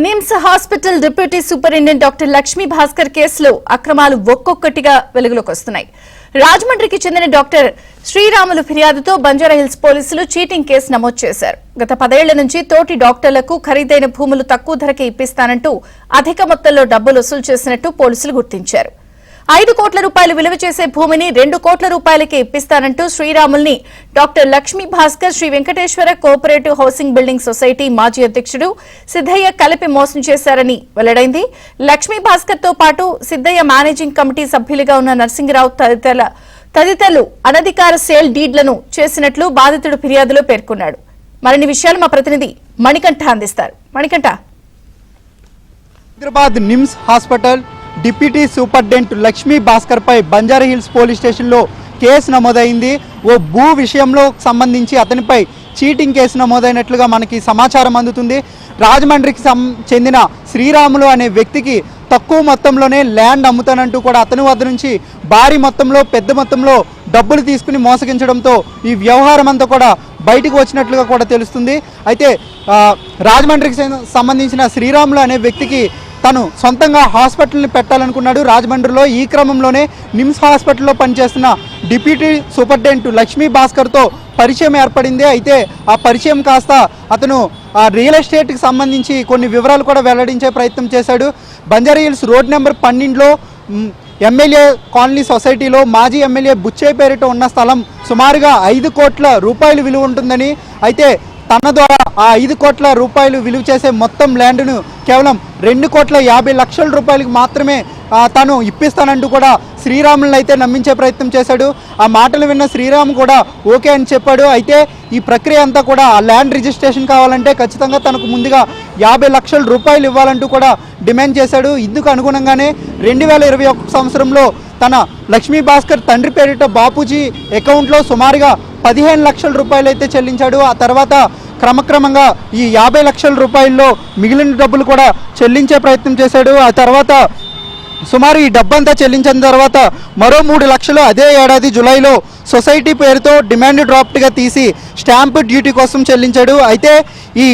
NIMS hospital deputy superintendent doctor Lakshmi Bhaskar కేసులో అక్రమాలు ఒక్కొక్కటిగా వెలుగులోకి వస్తున్నాయి. రాజమండ్రికి చెందిన డాక్టర్ శ్రీరాములు ఫిర్యాదుతో బంజారాహిల్స్ పోలీసులు చీటింగ్ కేసు నమోదు చేశారు. గత 10 ఏళ్ల నుంచి తోటి డాక్టర్లకు ఖరీదైన భూములు తక్కువ ధరకే ఇప్పిస్తానంటూ అధిక మొత్తంలో డబ్బులు వసూలు చేసినట్టు పోలీసులు గుర్తించారు. 5 కోట్ల రూపాయలు విలువ చేసే భూమిని 2 కోట్ల రూపాయలకే ఇప్పిస్తానంటూ శ్రీరాముల్ని doctor Lakshmi Bhaskar Sri Venkateswara cooperative housing building society మాజీ అధ్యక్షుడు సిద్ధయ్య కలిపి మోసం చేశారని వెల్లడైంది. లక్ష్మీ భాస్కర్ తో పాటు సిద్ధయ్య మేనేజింగ్ కమిటీ సభ్యులుగా ఉన్న నరసింగరావు తదితరులు అనధికార సేల్ డీడ్లను చేసినట్లు బాధితుడు ఫిర్యాదులో పేర్కొన్నాడు. మరిన్ని విషయాలు మా ప్రతినిధి మణికంఠ అందిస్తారు. Manikanta, Hyderabad NIMS hospital deputy superintendent Lakshmi Bhaskar పై బంజారాహిల్స్ పోలీస్ స్టేషన్లో కేసు నమోదైంది. ఓ భూ విషయంలో సంబంధించి అతనిపై చీటింగ్ కేసు నమోదైనట్లుగా మనకి సమాచారం అందుతుంది. రాజమండ్రికి చెందిన శ్రీరాములు అనే వ్యక్తికి తక్కువ మొత్తంలోనే ల్యాండ్ అమ్ముతానంటూ కూడా అతని వద్ద నుంచి భారీ మొత్తంలో పెద్ద మొత్తంలో డబ్బులు తీసుకుని మోసగించడంతో ఈ వ్యవహారం అంతా కూడా బయటకు వచ్చినట్లుగా కూడా తెలుస్తుంది. అయితే రాజమండ్రికి సంబంధించిన శ్రీరాములు అనే వ్యక్తికి తను సొంతంగా హాస్పిటల్ని పెట్టాలనుకున్నాడు. రాజమండ్రిలో ఈ క్రమంలోనే నిమ్స్ హాస్పిటల్లో పనిచేస్తున్న డిప్యూటీ సూపరింటెండెంట్ లక్ష్మీ భాస్కర్తో పరిచయం ఏర్పడింది. అయితే ఆ పరిచయం కాస్త అతను రియల్ ఎస్టేట్కి సంబంధించి కొన్ని వివరాలు కూడా వెల్లడించే ప్రయత్నం చేశాడు. బంజారాహిల్స్ రోడ్ నెంబర్ 12లో ఎమ్మెల్యే కాలనీ సొసైటీలో మాజీ ఎమ్మెల్యే బుచ్చయ్య పేరిట ఉన్న స్థలం సుమారుగా 5 కోట్ల రూపాయలు విలువ ఉంటుందని, అయితే తన ద్వారా ఆ 5 కోట్ల రూపాయలు విలువ చేసే మొత్తం ల్యాండ్ను కేవలం 2,50,00,000 రూపాయలకు మాత్రమే తాను ఇప్పిస్తానంటూ కూడా శ్రీరాములను అయితే నమ్మించే ప్రయత్నం చేశాడు. ఆ మాటలు విన్న శ్రీరామ్ కూడా ఓకే అని చెప్పాడు. అయితే ఈ ప్రక్రియ అంతా కూడా ఆ ల్యాండ్ రిజిస్ట్రేషన్ కావాలంటే ఖచ్చితంగా తనకు ముందుగా 50,00,000 రూపాయలు ఇవ్వాలంటూ కూడా డిమాండ్ చేశాడు. ఇందుకు అనుగుణంగానే 2021 సంవత్సరంలో తన లక్ష్మీ భాస్కర్ తండ్రి పేరిట బాపూజీ అకౌంట్లో సుమారుగా 15,00,000 రూపాయలు అయితే చెల్లించాడు. ఆ తర్వాత క్రమక్రమంగా ఈ 50,00,000 రూపాయల్లో మిగిలిన డబ్బులు కూడా చెల్లించే ప్రయత్నం చేశాడు. ఆ తర్వాత సుమారు ఈ డబ్బంతా చెల్లించిన తర్వాత మరో 3 లక్షలు అదే ఏడాది జులైలో సొసైటీ పేరుతో డిమాండ్ డ్రాఫ్ట్గా తీసి స్టాంప్ డ్యూటీ కోసం చెల్లించాడు. అయితే ఈ